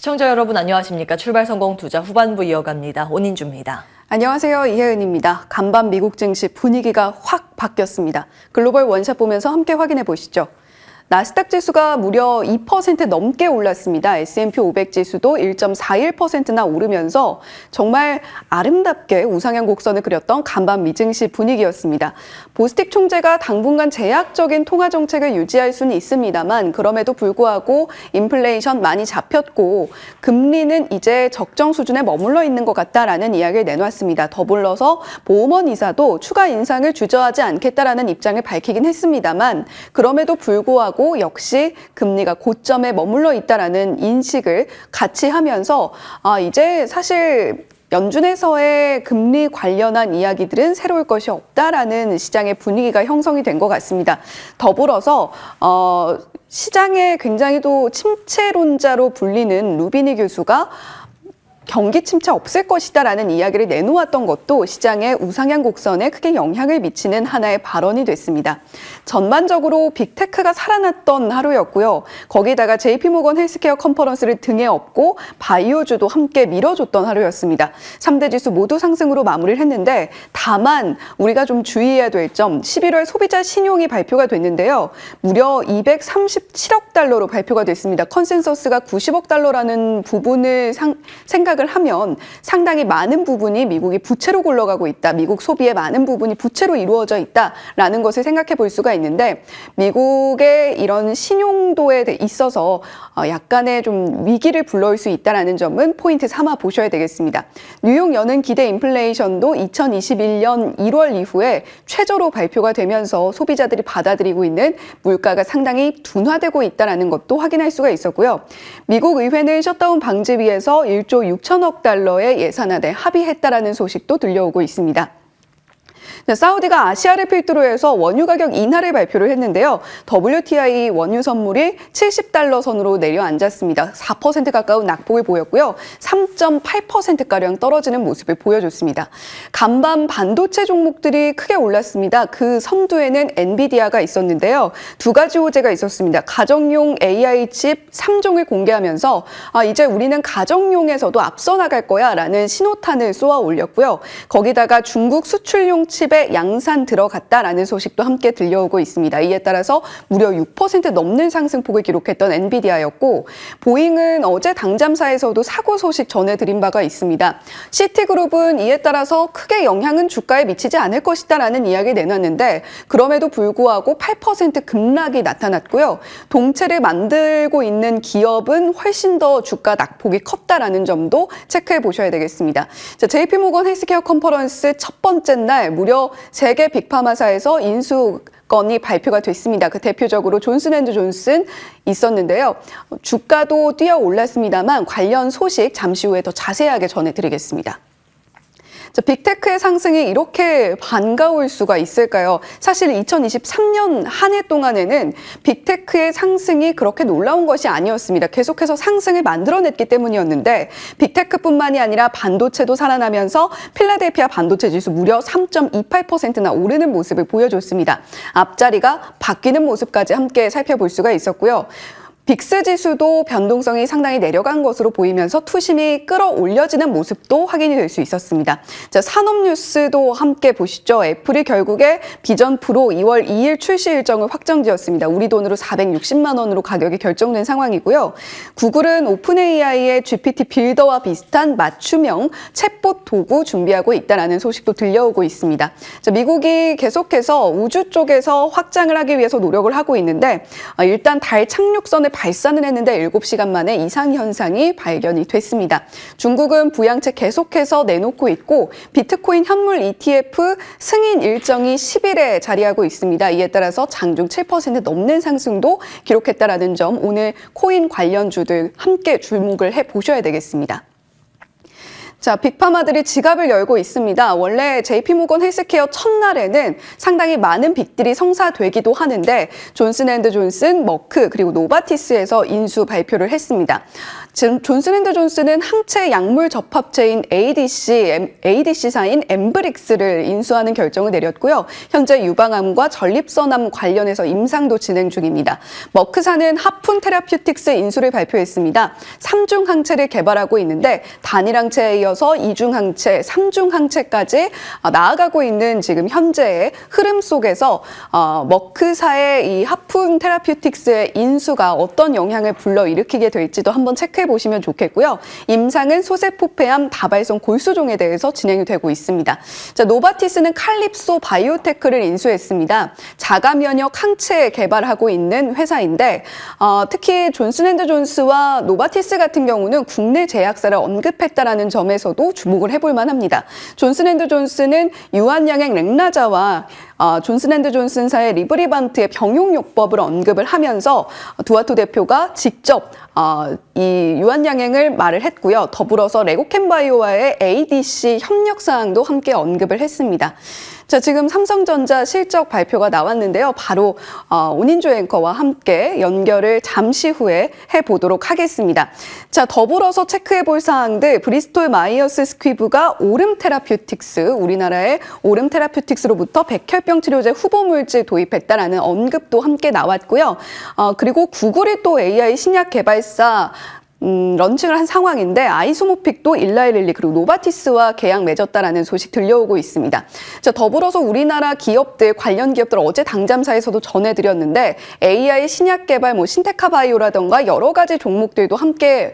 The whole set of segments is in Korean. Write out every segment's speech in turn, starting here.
시청자 여러분 안녕하십니까? 출발성공 투자 후반부 이어갑니다. 오인주입니다. 안녕하세요. 이혜은입니다. 간밤 미국 증시 분위기가 확 바뀌었습니다. 글로벌 원샷 보면서 함께 확인해 보시죠. 나스닥 지수가 무려 2% 넘게 올랐습니다. S&P 500 지수도 1.41%나 오르면서 정말 아름답게 우상향 곡선을 그렸던 간밤 미증시 분위기였습니다. 보스틱 총재가 당분간 제약적인 통화 정책을 유지할 수는 있습니다만 그럼에도 불구하고 인플레이션 많이 잡혔고 금리는 이제 적정 수준에 머물러 있는 것 같다라는 이야기를 내놨습니다. 더불어서 보험원 이사도 추가 인상을 주저하지 않겠다라는 입장을 밝히긴 했습니다만 그럼에도 불구하고 역시 금리가 고점에 머물러 있다라는 인식을 같이 하면서 이제 사실 연준에서의 금리 관련한 이야기들은 새로울 것이 없다라는 시장의 분위기가 형성이 된 것 같습니다. 더불어서 시장에 굉장히 또 침체론자로 불리는 루비니 교수가 경기 침체 없을 것이다라는 이야기를 내놓았던 것도 시장의 우상향 곡선에 크게 영향을 미치는 하나의 발언이 됐습니다. 전반적으로 빅테크가 살아났던 하루였고요. 거기다가 JP모건 헬스케어 컨퍼런스를 등에 업고 바이오주도 함께 밀어줬던 하루였습니다. 3대 지수 모두 상승으로 마무리를 했는데 다만 우리가 좀 주의해야 될 점 11월 소비자 신용이 발표가 됐는데요. 무려 237억 달러로 발표가 됐습니다. 컨센서스가 90억 달러라는 부분을 생각을 하면 상당히 많은 부분이 미국이 부채로 굴러가고 있다. 미국 소비의 많은 부분이 부채로 이루어져 있다라는 것을 생각해 볼 수가 있는데 미국의 이런 신용도에 있어서 약간의 좀 위기를 불러올 수 있다는 점은 포인트 삼아 보셔야 되겠습니다. 뉴욕 연은 기대 인플레이션도 2021년 1월 이후에 최저로 발표가 되면서 소비자들이 받아들이고 있는 물가가 상당히 둔화되고 있다는 것도 확인할 수가 있었고요. 미국 의회는 셧다운 방지 위해서 1조 6천억 달러의 예산안에 합의했다라는 소식도 들려오고 있습니다. 사우디가 아시아를 필두로 해서 원유 가격 인하를 발표를 했는데요. WTI 원유 선물이 70달러 선으로 내려앉았습니다. 4% 가까운 낙폭을 보였고요. 3.8%가량 떨어지는 모습을 보여줬습니다. 간밤 반도체 종목들이 크게 올랐습니다. 그 선두에는 엔비디아가 있었는데요. 두 가지 호재가 있었습니다. 가정용 AI 칩 3종을 공개하면서 이제 우리는 가정용에서도 앞서 나갈 거야 라는 신호탄을 쏘아 올렸고요. 거기다가 중국 수출용 칩에 양산 들어갔다라는 소식도 함께 들려오고 있습니다. 이에 따라서 무려 6% 넘는 상승폭을 기록했던 엔비디아였고 보잉은 어제 당잠사에서도 사고 소식 전해드린 바가 있습니다. 시티그룹은 이에 따라서 크게 영향은 주가에 미치지 않을 것이다라는 이야기를 내놨는데 그럼에도 불구하고 8% 급락이 나타났고요. 동체를 만들고 있는 기업은 훨씬 더 주가 낙폭이 컸다라는 점도 체크해 보셔야 되겠습니다. JP모건 헬스케어 컨퍼런스 첫 번째 날 무려 세계 빅파마사에서 인수건이 발표가 됐습니다. 그 대표적으로 존슨앤드존슨 있었는데요. 주가도 뛰어 올랐습니다만 관련 소식 잠시 후에 더 자세하게 전해드리겠습니다. 빅테크의 상승이 이렇게 반가울 수가 있을까요? 사실 2023년 한 해 동안에는 빅테크의 상승이 그렇게 놀라운 것이 아니었습니다. 계속해서 상승을 만들어냈기 때문이었는데 빅테크뿐만이 아니라 반도체도 살아나면서 필라델피아 반도체 지수 무려 3.28%나 오르는 모습을 보여줬습니다. 앞자리가 바뀌는 모습까지 함께 살펴볼 수가 있었고요. 빅스 지수도 변동성이 상당히 내려간 것으로 보이면서 투심이 끌어올려지는 모습도 확인이 될 수 있었습니다. 산업 뉴스도 함께 보시죠. 애플이 결국에 비전 프로 2월 2일 출시 일정을 확정지었습니다. 우리 돈으로 460만 원으로 가격이 결정된 상황이고요. 구글은 오픈 AI의 GPT 빌더와 비슷한 맞춤형 챗봇 도구 준비하고 있다는 소식도 들려오고 있습니다. 미국이 계속해서 우주 쪽에서 확장을 하기 위해서 노력을 하고 있는데 일단 달 착륙선을 발사는 했는데 7시간 만에 이상 현상이 발견이 됐습니다. 중국은 부양책 계속해서 내놓고 있고 비트코인 현물 ETF 승인 일정이 10일에 자리하고 있습니다. 이에 따라서 장중 7% 넘는 상승도 기록했다는 점 오늘 코인 관련주들 함께 주목을 해보셔야 되겠습니다. 자, 빅파마들이 지갑을 열고 있습니다. 원래 JP모건 헬스케어 첫날에는 상당히 많은 빅들이 성사되기도 하는데 존슨앤드존슨, 머크 그리고 노바티스에서 인수 발표를 했습니다. 지금 존슨앤드존슨은 항체 약물 접합체인 ADC사인 엠브릭스를 인수하는 결정을 내렸고요. 현재 유방암과 전립선암 관련해서 임상도 진행 중입니다. 머크사는 하푼 테라퓨틱스 인수를 발표했습니다. 3중 항체를 개발하고 있는데 단일 항체에 이어서 2중 항체, 3중 항체까지 나아가고 있는 지금 현재의 흐름 속에서 머크사의 이 하푼 테라퓨틱스의 인수가 어떤 영향을 불러일으키게 될지도 한번 체크해 보시면 좋겠고요. 임상은 소세포폐암 다발성 골수종에 대해서 진행이 되고 있습니다. 자, 노바티스는 칼립소 바이오테크를 인수했습니다. 자가 면역 항체 개발하고 있는 회사인데 특히 존슨앤드존스와 노바티스 같은 경우는 국내 제약사를 언급했다라는 점에서도 주목을 해볼 만합니다. 존슨앤드존스는 유한양행 렉나자와 존슨앤드존슨사의 리브리반트의 병용요법을 언급을 하면서 두아토 대표가 직접 이 유한양행을 말을 했고요. 더불어서 레고캔바이오와의 ADC 협력 사항도 함께 언급을 했습니다. 자, 지금 삼성전자 실적 발표가 나왔는데요. 바로 오닌조 앵커와 함께 연결을 잠시 후에 해보도록 하겠습니다. 자, 더불어서 체크해 볼 사항들, 브리스톨 마이어스 스퀴브가 오름 테라퓨틱스, 우리나라의 오름 테라퓨틱스로부터 백혈병 치료제 후보 물질 도입했다라는 언급도 함께 나왔고요. 그리고 구글이 또 AI 신약 개발사 런칭을 한 상황인데 아이소모픽도 일라이릴리 그리고 노바티스와 계약 맺었다라는 소식 들려오고 있습니다. 자, 더불어서 우리나라 기업들 관련 기업들 어제 당잠사에서도 전해드렸는데 AI 신약 개발 신테카바이오라던가 여러 가지 종목들도 함께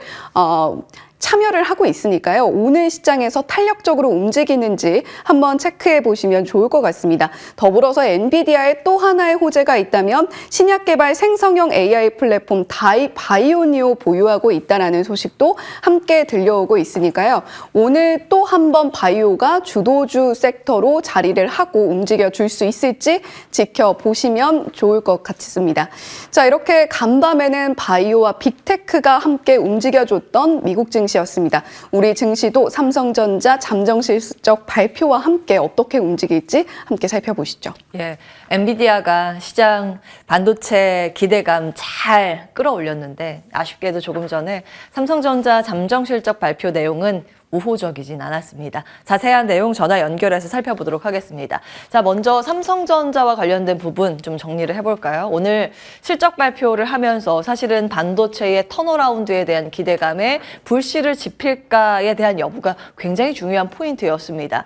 참여를 하고 있으니까요. 오늘 시장에서 탄력적으로 움직이는지 한번 체크해 보시면 좋을 것 같습니다. 더불어서 엔비디아의 또 하나의 호재가 있다면 신약 개발 생성형 AI 플랫폼 바이오니오 보유하고 있다는 소식도 함께 들려오고 있으니까요. 오늘 또 한 번 바이오가 주도주 섹터로 자리를 하고 움직여 줄 수 있을지 지켜보시면 좋을 것 같습니다. 자, 이렇게 간밤에는 바이오와 빅테크가 함께 움직여줬던 미국 증시였습니다. 우리 증시도 삼성전자 잠정 실적 발표와 함께 어떻게 움직일지 함께 살펴보시죠. 예, 엔비디아가 시장 반도체 기대감 잘 끌어올렸는데 아쉽게도 조금 전에 삼성전자 잠정 실적 발표 내용은 우호적이진 않았습니다. 자세한 내용 전화 연결해서 살펴보도록 하겠습니다. 자, 먼저 삼성전자와 관련된 부분 좀 정리를 해볼까요? 오늘 실적 발표를 하면서 사실은 반도체의 턴어라운드에 대한 기대감에 불씨를 지필까에 대한 여부가 굉장히 중요한 포인트였습니다.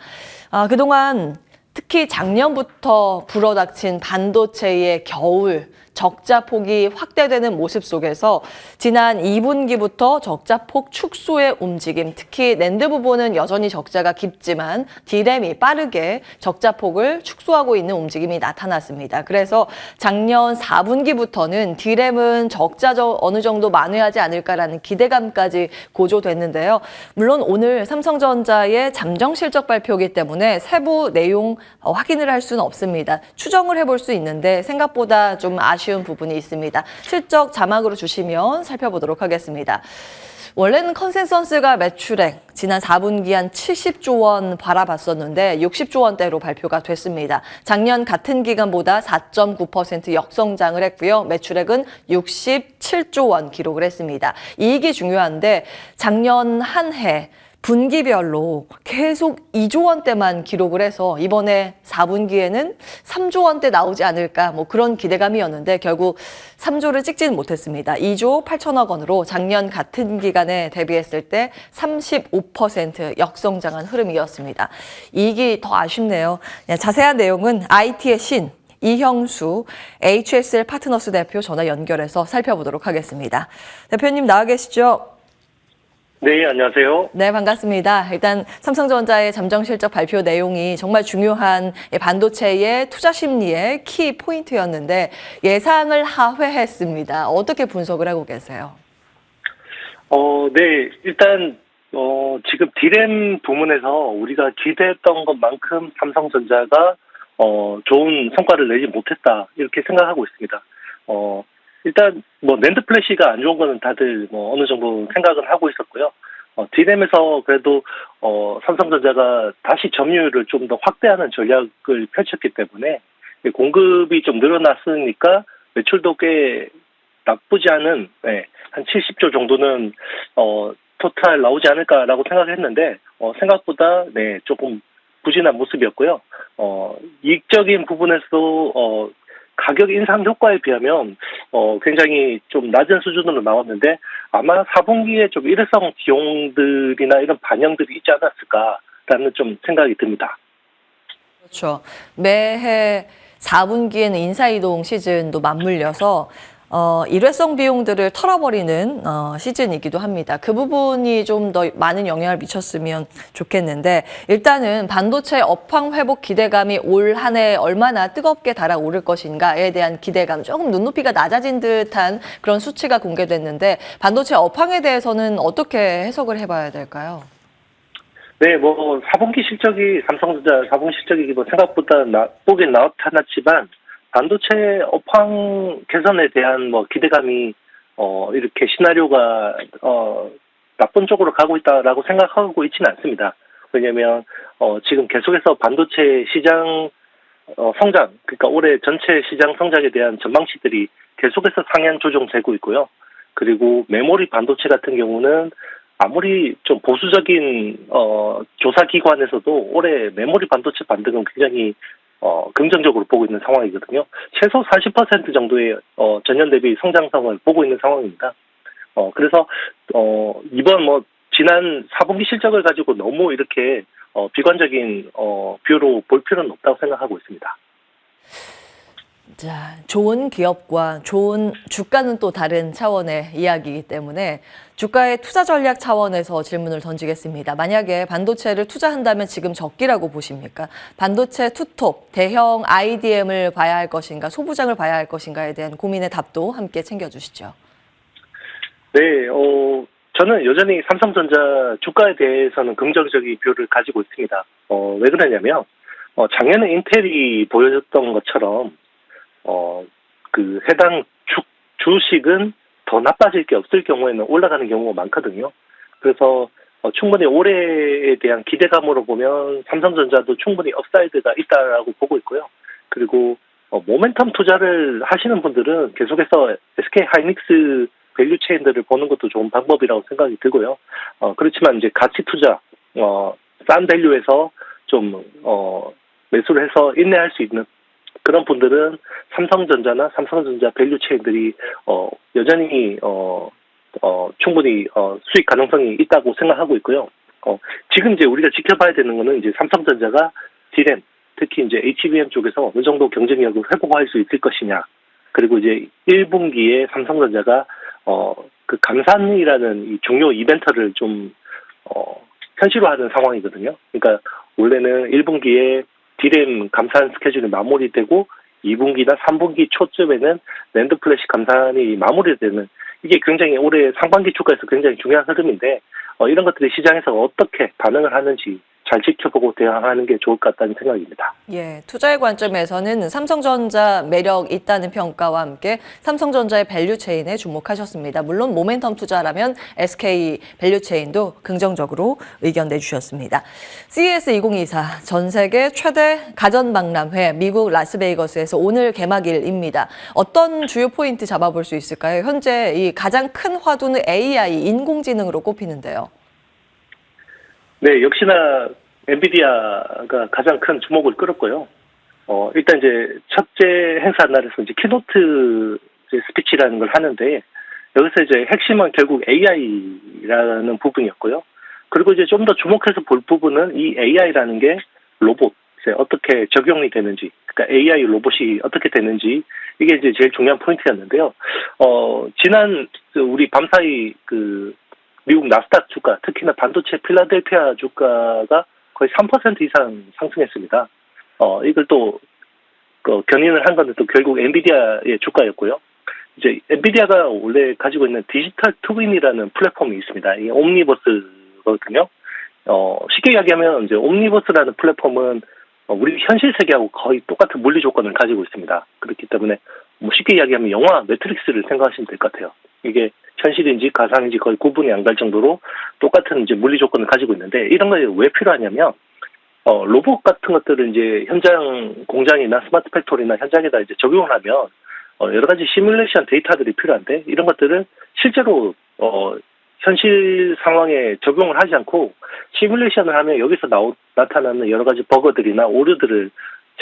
그동안 특히 작년부터 불어닥친 반도체의 겨울, 적자폭이 확대되는 모습 속에서 지난 2분기부터 적자폭 축소의 움직임, 특히 낸드 부분은 여전히 적자가 깊지만 D램이 빠르게 적자폭을 축소하고 있는 움직임이 나타났습니다. 그래서 작년 4분기부터는 D램은 적자 어느 정도 만회하지 않을까라는 기대감까지 고조됐는데요. 물론 오늘 삼성전자의 잠정 실적 발표이기 때문에 세부 내용 확인을 할 수는 없습니다. 추정을 해볼 수 있는데 생각보다 좀 아쉬운 부분이 있습니다. 실적 자막으로 주시면 살펴보도록 하겠습니다. 원래는 컨센서스가 매출액 지난 4분기 한 70조 원 바라봤었는데 60조 원대로 발표가 됐습니다. 작년 같은 기간보다 4.9% 역성장을 했고요. 매출액은 67조 원 기록을 했습니다. 이익이 중요한데 작년 한 해 분기별로 계속 2조 원대만 기록을 해서 이번에 4분기에는 3조 원대 나오지 않을까 그런 기대감이었는데 결국 3조를 찍지는 못했습니다. 2조 8천억 원으로 작년 같은 기간에 대비했을 때 35% 역성장한 흐름이었습니다. 이익이 더 아쉽네요. 자세한 내용은 IT의 신 이형수 HSL 파트너스 대표 전화 연결해서 살펴보도록 하겠습니다. 대표님 나와 계시죠? 네, 안녕하세요. 네, 반갑습니다. 일단 삼성전자의 잠정 실적 발표 내용이 정말 중요한 반도체의 투자 심리의 키 포인트였는데 예상을 하회했습니다. 어떻게 분석을 하고 계세요? 네, 일단 지금 D램 부문에서 우리가 기대했던 것만큼 삼성전자가 좋은 성과를 내지 못했다 이렇게 생각하고 있습니다. 일단 낸드 플래시가 안 좋은 거는 다들 어느 정도 생각을 하고 있었고요. D램에서 그래도 삼성전자가 다시 점유율을 좀 더 확대하는 전략을 펼쳤기 때문에 공급이 좀 늘어났으니까 매출도 꽤 나쁘지 않은 한 70조 정도는 토탈 나오지 않을까라고 생각을 했는데 생각보다 조금 부진한 모습이었고요. 이익적인 부분에서도 가격 인상 효과에 비하면 굉장히 좀 낮은 수준으로 나왔는데 아마 4분기에 좀 일회성 비용들이나 이런 반영들이 있지 않았을까라는 좀 생각이 듭니다. 그렇죠. 매해 4분기에는 인사이동 시즌도 맞물려서 일회성 비용들을 털어버리는 시즌이기도 합니다. 그 부분이 좀 더 많은 영향을 미쳤으면 좋겠는데 일단은 반도체 업황 회복 기대감이 올 한 해 얼마나 뜨겁게 달아오를 것인가에 대한 기대감 조금 눈높이가 낮아진 듯한 그런 수치가 공개됐는데 반도체 업황에 대해서는 어떻게 해석을 해봐야 될까요? 네, 4분기 실적이 삼성전자 4분기 실적이 생각보다 나쁘게 나타났지만 반도체 업황 개선에 대한 기대감이 이렇게 시나리오가 나쁜 쪽으로 가고 있다라고 생각하고 있지는 않습니다. 왜냐하면 지금 계속해서 반도체 시장 성장, 그러니까 올해 전체 시장 성장에 대한 전망치들이 계속해서 상향 조정되고 있고요. 그리고 메모리 반도체 같은 경우는 아무리 좀 보수적인 조사 기관에서도 올해 메모리 반도체 반등은 굉장히 긍정적으로 보고 있는 상황이거든요. 최소 40% 정도의 전년 대비 성장성을 보고 있는 상황입니다. 그래서 이번 지난 4분기 실적을 가지고 너무 이렇게 비관적인 뷰로 볼 필요는 없다고 생각하고 있습니다. 자, 좋은 기업과 좋은 주가는 또 다른 차원의 이야기이기 때문에 주가의 투자 전략 차원에서 질문을 던지겠습니다. 만약에 반도체를 투자한다면 지금 적기라고 보십니까? 반도체 투톱, 대형 IDM을 봐야 할 것인가, 소부장을 봐야 할 것인가에 대한 고민의 답도 함께 챙겨주시죠. 네, 저는 여전히 삼성전자 주가에 대해서는 긍정적인 뷰를 가지고 있습니다. 왜 그러냐면 작년에 인텔이 보여줬던 것처럼 그 해당 주식은 더 나빠질 게 없을 경우에는 올라가는 경우가 많거든요. 그래서 충분히 올해에 대한 기대감으로 보면 삼성전자도 충분히 업사이드가 있다라고 보고 있고요. 그리고 모멘텀 투자를 하시는 분들은 계속해서 SK 하이닉스 밸류 체인들을 보는 것도 좋은 방법이라고 생각이 들고요. 그렇지만 이제 가치 투자, 싼 밸류에서 좀 매수를 해서 인내할 수 있는 그런 분들은 삼성전자나 삼성전자 밸류 체인들이 여전히 충분히 수익 가능성이 있다고 생각하고 있고요. 지금 이제 우리가 지켜봐야 되는 거는 이제 삼성전자가 D램, 특히 이제 HBM 쪽에서 어느 정도 경쟁력을 회복할 수 있을 것이냐. 그리고 이제 1분기에 삼성전자가 그 감산이라는 이 중요 이벤트를 좀 현실화하는 상황이거든요. 그러니까 원래는 1분기에 D램 감산 스케줄이 마무리되고 2분기나 3분기 초쯤에는 랜드 플래시 감산이 마무리되는 이게 굉장히 올해 상반기 주가에서 굉장히 중요한 흐름인데 이런 것들이 시장에서 어떻게 반응을 하는지 잘 지켜보고 대응하는 게 좋을 것 같다는 생각입니다. 예, 투자의 관점에서는 삼성전자 매력 있다는 평가와 함께 삼성전자의 밸류체인에 주목하셨습니다. 물론 모멘텀 투자라면 SK 밸류체인도 긍정적으로 의견 내주셨습니다. CES 2024 전 세계 최대 가전박람회 미국 라스베이거스에서 오늘 개막일입니다. 어떤 주요 포인트 잡아볼 수 있을까요? 현재 이 가장 큰 화두는 AI, 인공지능으로 꼽히는데요. 네, 역시나 엔비디아가 가장 큰 주목을 끌었고요. 일단 이제 첫째 행사 날에서 이제 키노트 스피치라는 걸 하는데 여기서 이제 핵심은 결국 AI라는 부분이었고요. 그리고 이제 좀 더 주목해서 볼 부분은 이 AI라는 게 로봇에 어떻게 적용이 되는지, 그러니까 AI 로봇이 어떻게 되는지 이게 이제 제일 중요한 포인트였는데요. 지난 우리 밤사이 그 미국 나스닥 주가, 특히나 반도체 필라델피아 주가가 거의 3% 이상 상승했습니다. 이걸 또 견인을 한 건데 또 결국 엔비디아의 주가였고요. 이제 엔비디아가 원래 가지고 있는 디지털 트윈이라는 플랫폼이 있습니다. 이게 옴니버스거든요. 쉽게 이야기하면 이제 옴니버스라는 플랫폼은 우리 현실 세계하고 거의 똑같은 물리 조건을 가지고 있습니다. 그렇기 때문에 쉽게 이야기하면 영화 매트릭스를 생각하시면 될 것 같아요. 이게 현실인지 가상인지 거의 구분이 안 갈 정도로 똑같은 이제 물리 조건을 가지고 있는데 이런 게 왜 필요하냐면 로봇 같은 것들을 이제 현장 공장이나 스마트 팩토리나 현장에다 이제 적용을 하면 여러 가지 시뮬레이션 데이터들이 필요한데 이런 것들을 실제로 현실 상황에 적용을 하지 않고 시뮬레이션을 하면 여기서 나타나는 여러 가지 버그들이나 오류들을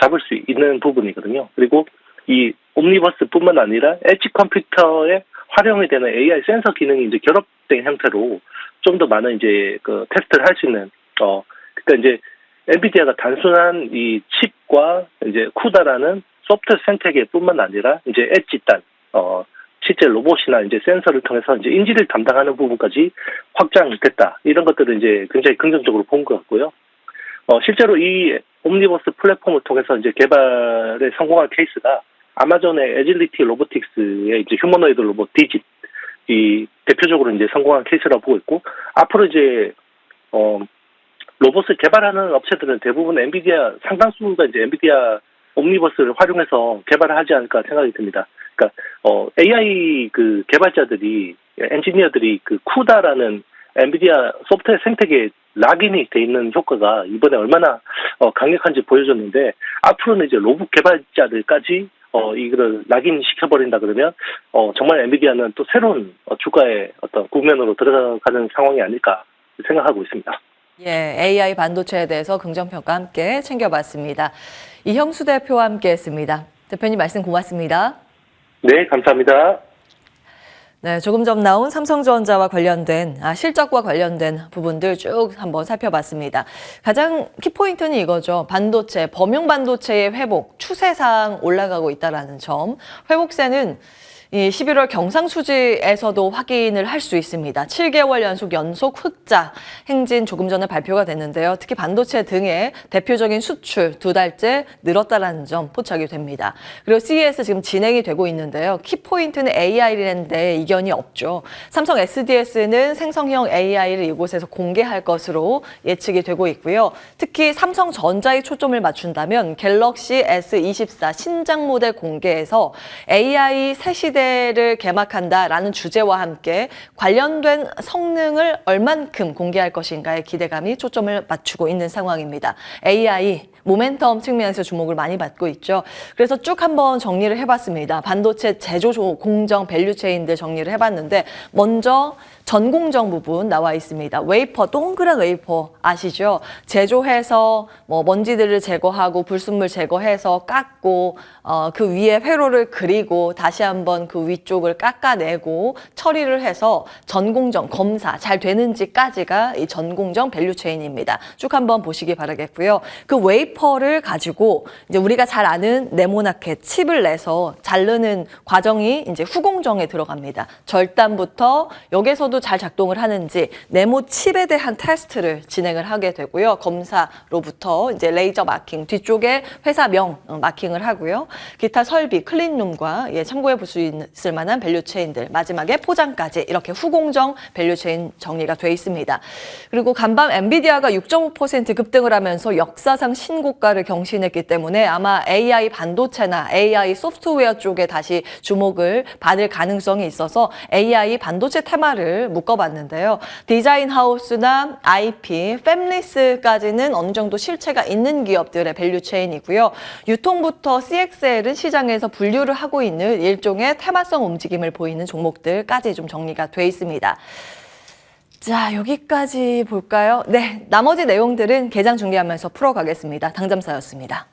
잡을 수 있는 부분이거든요. 그리고 이 옴니버스뿐만 아니라 엣지 컴퓨터에 활용이 되는 AI 센서 기능이 이제 결합된 형태로 좀 더 많은 이제 그 테스트를 할 수 있는 그러니까 이제 엔비디아가 단순한 이 칩과 이제 쿠다라는 소프트웨어 생태계뿐만 아니라 이제 엣지 단 실제 로봇이나 이제 센서를 통해서 이제 인지를 담당하는 부분까지 확장됐다. 이런 것들을 이제 굉장히 긍정적으로 본 것 같고요. 실제로 이 옴니버스 플랫폼을 통해서 이제 개발에 성공한 케이스가 아마존의 에질리티 로보틱스의 이제 휴머노이드 로봇 디짓 이 대표적으로 이제 성공한 케이스라고 보고 있고 앞으로 이제 로봇을 개발하는 업체들은 대부분 엔비디아 상당수가 이제 엔비디아 옴니버스를 활용해서 개발을 하지 않을까 생각이 듭니다. 그러니까 AI 그 개발자들이 엔지니어들이 그 쿠다라는 엔비디아 소프트웨어 생태계에 락인이 돼 있는 효과가 이번에 얼마나 강력한지 보여줬는데 앞으로는 이제 로봇 개발자들까지 이거를 락인 시켜버린다 그러면 정말 엔비디아는 또 새로운 주가의 어떤 국면으로 들어가는 상황이 아닐까 생각하고 있습니다. 예, AI 반도체에 대해서 긍정평가 함께 챙겨봤습니다. 이형수 대표와 함께했습니다. 대표님 말씀 고맙습니다. 네, 감사합니다. 네, 조금 전 나온 삼성전자와 관련된 실적과 관련된 부분들 쭉 한번 살펴봤습니다. 가장 키포인트는 이거죠. 반도체, 범용 반도체의 회복, 추세상 올라가고 있다는 점. 회복세는 이 11월 경상수지에서도 확인을 할 수 있습니다. 7개월 연속 흑자 행진 조금 전에 발표가 됐는데요. 특히 반도체 등의 대표적인 수출 2달째 늘었다는 점 포착이 됩니다. 그리고 CES 지금 진행이 되고 있는데요. 키포인트는 AI인데 이견이 없죠. 삼성 SDS는 생성형 AI를 이곳에서 공개할 것으로 예측이 되고 있고요. 특히 삼성전자에 초점을 맞춘다면 갤럭시 S24 신작 모델 공개에서 AI 새 시대를 개막한다라는 주제와 함께 관련된 성능을 얼만큼 공개할 것인가에 기대감이 초점을 맞추고 있는 상황입니다. AI 모멘텀 측면에서 주목을 많이 받고 있죠. 그래서 쭉 한번 정리를 해봤습니다. 반도체 제조 공정 밸류체인들 정리를 해봤는데 먼저 전공정 부분 나와 있습니다. 웨이퍼, 동그란 웨이퍼 아시죠? 제조해서 먼지들을 제거하고 불순물 제거해서 깎고 그 위에 회로를 그리고 다시 한번 그 위쪽을 깎아내고 처리를 해서 전공정 검사 잘 되는지까지가 이 전공정 밸류체인입니다. 쭉 한번 보시기 바라겠고요. 그 웨이퍼를 가지고 이제 우리가 잘 아는 네모나켓 칩을 내서 자르는 과정이 이제 후공정에 들어갑니다. 절단부터 여기서도 잘 작동을 하는지 네모 칩에 대한 테스트를 진행을 하게 되고요. 검사로부터 이제 레이저 마킹, 뒤쪽에 회사명 마킹을 하고요. 기타 설비, 클린룸과 참고해 볼 수 있을 만한 밸류체인들, 마지막에 포장까지 이렇게 후공정 밸류체인 정리가 돼 있습니다. 그리고 간밤 엔비디아가 6.5% 급등을 하면서 역사상 신고가를 경신했기 때문에 아마 AI 반도체나 AI 소프트웨어 쪽에 다시 주목을 받을 가능성이 있어서 AI 반도체 테마를 묶어봤는데요. 디자인 하우스나 IP, 팹리스까지는 어느 정도 실체가 있는 기업들의 밸류체인이고요. 유통부터 CXL은 시장에서 분류를 하고 있는 일종의 테마성 움직임을 보이는 종목들까지 좀 정리가 돼 있습니다. 자, 여기까지 볼까요? 네, 나머지 내용들은 개장 중계하면서 풀어가겠습니다. 당잠사였습니다.